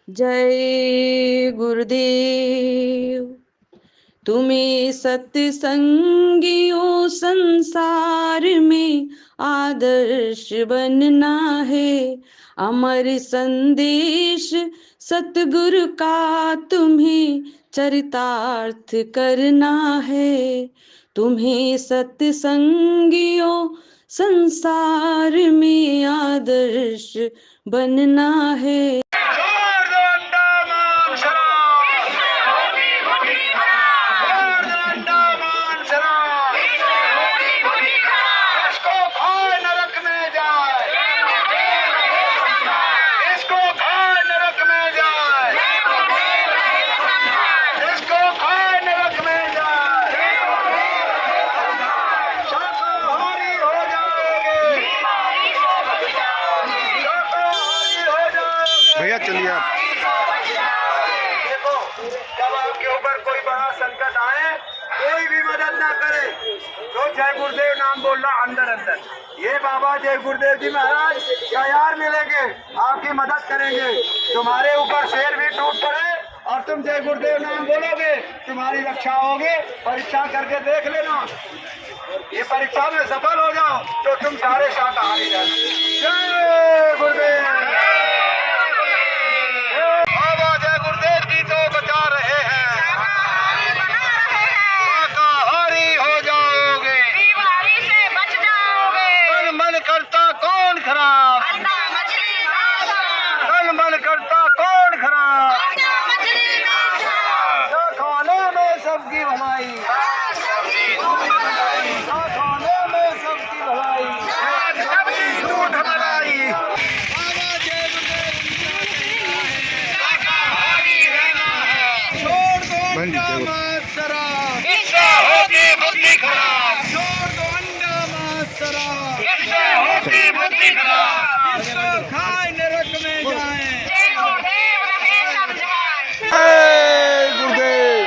जय गुरुदेव। तुम्हें सत्संगियों संसार में आदर्श बनना है। अमर संदेश सतगुरु का तुम्हें चरितार्थ करना है। तुम्हें सत्संगियों संसार में आदर्श बनना है। भैया चलिए आप। देखो, जब आपके ऊपर कोई बड़ा संकट आए, कोई भी मदद ना करे तो जय गुरुदेव नाम बोलना अंदर अंदर। ये बाबा जय गुरुदेव जी महाराज तैयार मिलेंगे, आपकी मदद करेंगे। तुम्हारे ऊपर शेर भी टूट पड़े और तुम जय गुरुदेव नाम बोलोगे, तुम्हारी रक्षा होगी। परीक्षा करके देख लेना, ये परीक्षा में सफल हो जाओ तो तुम सारे शाकाहारी जाओ। जय गुरुदेव। बाबा जय गुरुदेव जी तो बचा रहे हैं, शाकाहारी हो जाओगे, बीमारी से बच जाओगे। तन मन करता कौन खराब, अंडा मछली मांसा, तन मन करता कौन खराब। अंडा मछली मांसा, खाने में सबकी भलाई, सब्जी दूध मलाई, खाने में सबकी भलाई, सब्जी दूध मलाई। बाबा जय गुरुदेव शाकाहारी रहना है। छोड़ दो अंडा मांस शराब, इससे होगी बुद्धि खराब, छोड़ दो अंडा मांस शराब। इससे होगी बुद्धि खराब। जिसको खाए नरक में जाए। जय गुरुदेव रहे समझाए। जय गुरुदेव।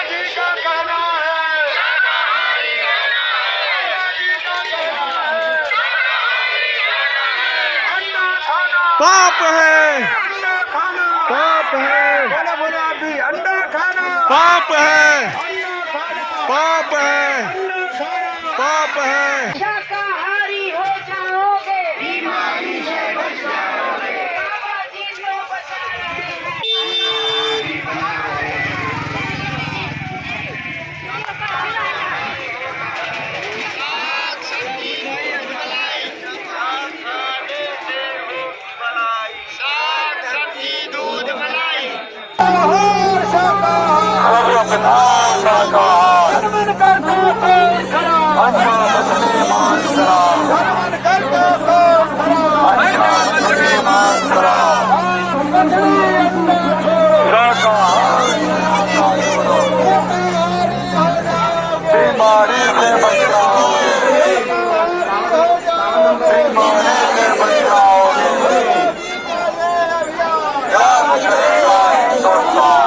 जी का कहना है, शाकाहारी रहना है, जी का कहना है, शाकाहारी रहना है। अंडा खाना, पाप है, अंडा खाना, पाप है, बोलो बोलो आप भी, अंडा खाना, पाप है, अंडा खाना, पाप है, अंडा खाना। पाप है। शाकाहारी हो जाओगे, बीमारी से बच जाओगे। बाबा जी तो बचा रहे बीमारी से बच जाओगे, बीमारी से बच जाओगे। या मुझे दोस्तों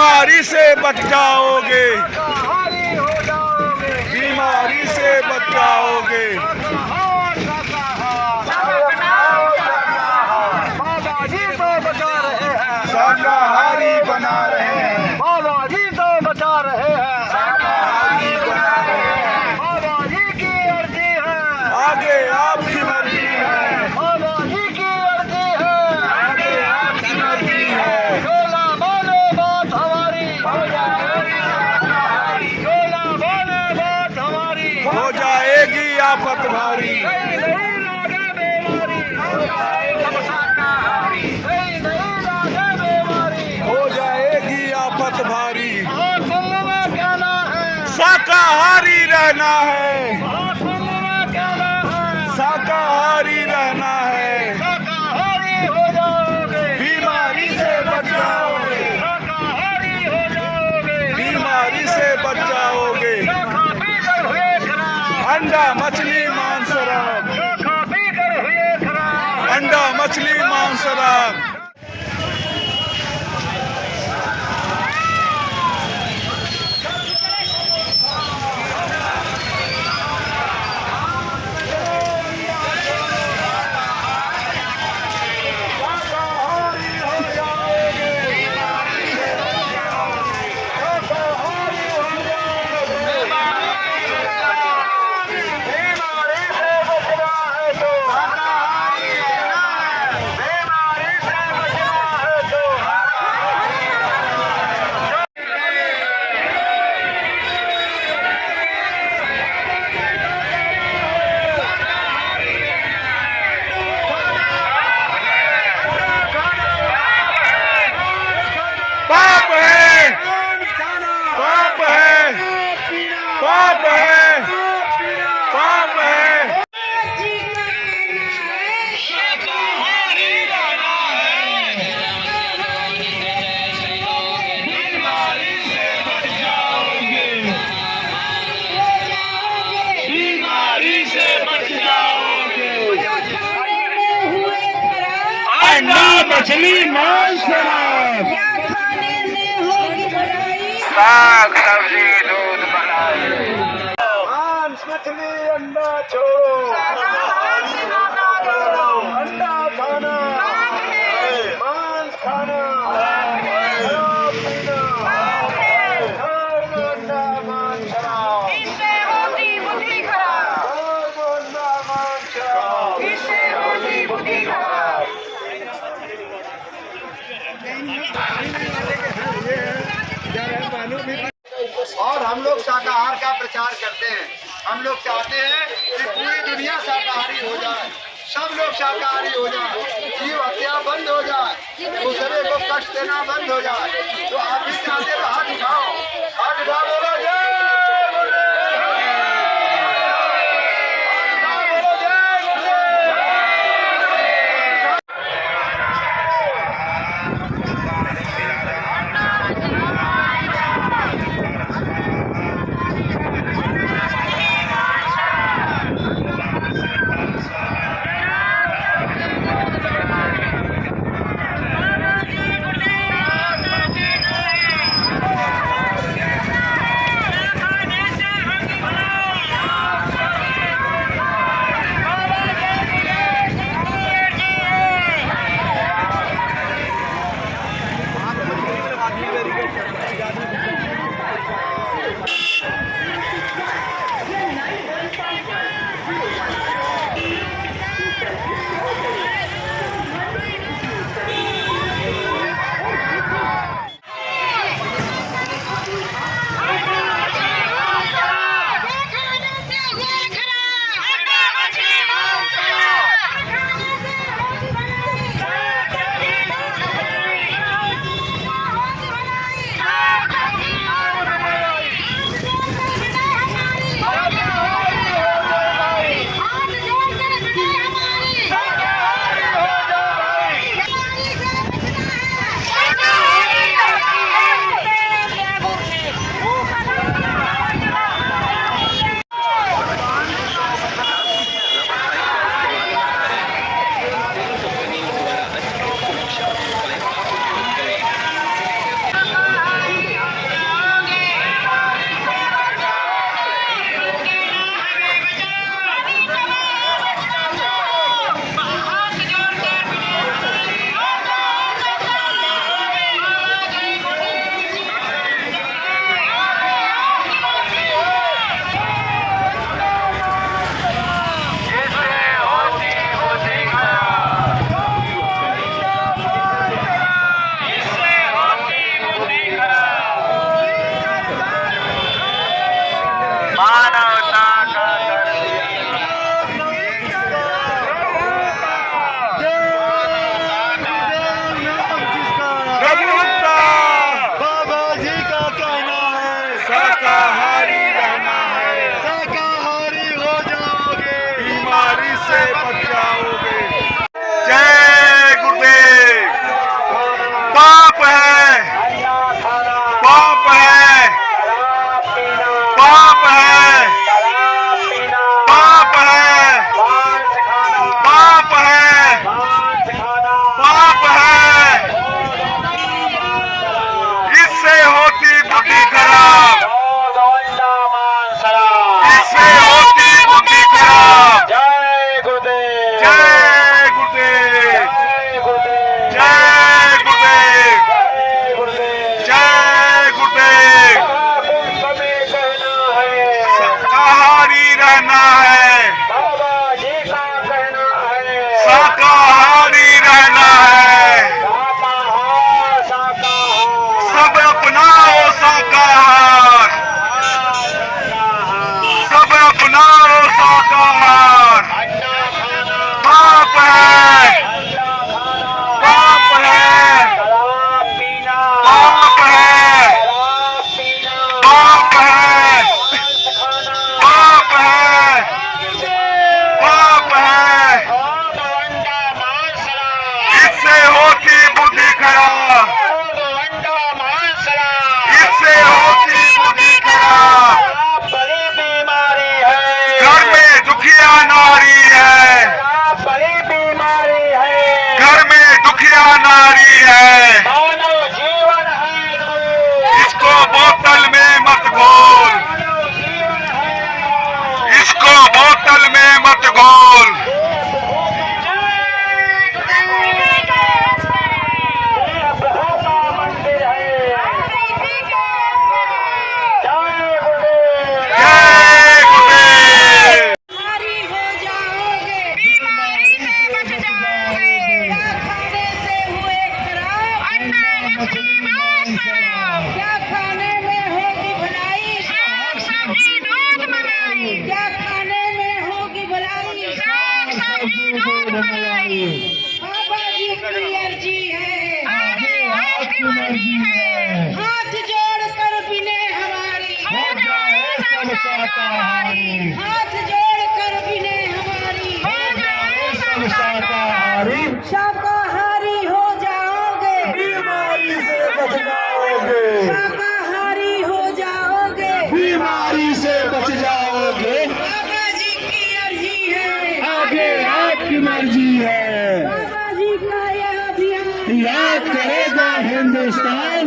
बीमारी से बच जाओगे, शाकाहारी हो जाओगे, बीमारी से बच जाओगे। बाबा जी तो बचा रहे हैं, शाकाहारी बना रहे हैं, बाबा जी तो बचा रहे हैं, शाकाहारी बना रहे हैं। बाबा जी की अर्जी है, आगे आपकी मर्जी है, बाबा जी की अर्जी है, आगे आपकी मर्जी है। झोला माने बात हमारी, झोला माने बात हमारी, हो जाएगी आफत भारी, नहीं लागे बीमारी, नहीं लागे बीमारी। हो जाएगी आफत भारी। और कुंभ में कहना है, शाकाहारी रहना है, और कुंभ में कहना है, शाकाहारी रहना है। शाकाहारी हो जाओगे, बीमारी से बच जाओगे, शाकाहारी हो जाओगे, बीमारी से बच जाओगे। खा पी कर हुए खराब, अंडा मछली मांस शराब, खा पी कर हुए खराब। अंडा मछली मांस शराब। बीमारी से बचना है तो, बीमारी से बचना है तो, पाप है, पाप है, पाप है, पाप है। बीमारी से बच जाओगे, अंडा मछली मांस शराब, साग सब्जी दूध मांस मछली अंडा छोड़ो, अंडा खाना, मांस खाना, शराब पीना, अंडा मांस शराब, इससे होती बुद्धि खराब, अंडा मांस शराब। इससे होती बुद्धि खराब। और हम लोग शाकाहार का प्रचार करते हैं। हम लोग चाहते हैं कि पूरी दुनिया शाकाहारी हो जाए, सब लोग शाकाहारी हो जाए, जीव हत्या बंद हो जाए, दूसरे को कष्ट देना बंद हो जाए। तो आप भी चाहते तो हाथ उठाओ, हाथ उठाओ, बोलो जय गुरुदेव। हाथ उठाओ, बोलो जय गुरुदेव। शाकाहारी रहना है, शाकाहारी हो जाओगे, बीमारी से बच जाओगे। जय गुरुदेव। पाप है, अंडा खाना, पाप है, शराब पीना, पाप है, शराब पीना, पाप है, मांस खाना, पाप है, मांस खाना, पाप है। इससे होती बुद्धि खराब, अंडा मांस शराब। इससे होती बुद्धि खराब। जय गुरुदेव, जय गुरुदेव, जय गुरुदेव, जय गुरुदेव, जय गुरुदेव। जय गुरुदेव। तुम्हें कहना है, शाकाहारी रहना है, बाबा जी का कहना है, शाकाहारी रहना है। शाकाहार, शाकाहार, सब अपनाओ शाकाहार, सब अपनाओ शाकाहार। अंडा खाना, पाप है, अंडा खाना, पाप है, शराब पीना, पाप है, शराब पीना, पाप है, मांस खाना, पाप है, पाप है। अंडा मांस शराब, इससे होती बुद्धि खराब, अंडा मांस शराब। इससे होती बुद्धि खराब। शराब बड़ी बीमारी है, घर में दुखिया नारी है, शराब बड़ी बीमारी है, घर में दुखिया नारी है। मानव जीवन है गुरु, इसको बोतल में मत घोल, मानव जीवन है। इसको बोतल में मत घोल। प्रभु का मंदिर है, जय गुरुदेव। जय गुरुदेव। बीमारी हो जाओगे, बीमारी से बच जाओगे। क्या खाने से हुए खराब, अंडा मछली मांस शराब। क्या खाने में होगी भलाई, साग सब्जी दूध मलाई। क्या खाने में होगी भलाई, साग सब्जी दूध मलाई। बाबा जी की अर्जी है, आगे आपकी मर्जी है। हाथ जोड़कर बिने हमारी, हो जाए सब शाकाहारी। हाथ जोड़कर बिने हमारी, हो जाए सब शाकाहारी। शाकाहारी हो जाओगे, बीमारी से बच जाओगे, शाकाहारी हो जाओगे। बीमारी से बच जाओगे। बाबा जी की अर्जी है, आगे आपकी मर्जी है, बाबा जी का यह अभियान याद करेगा हिंदुस्तान।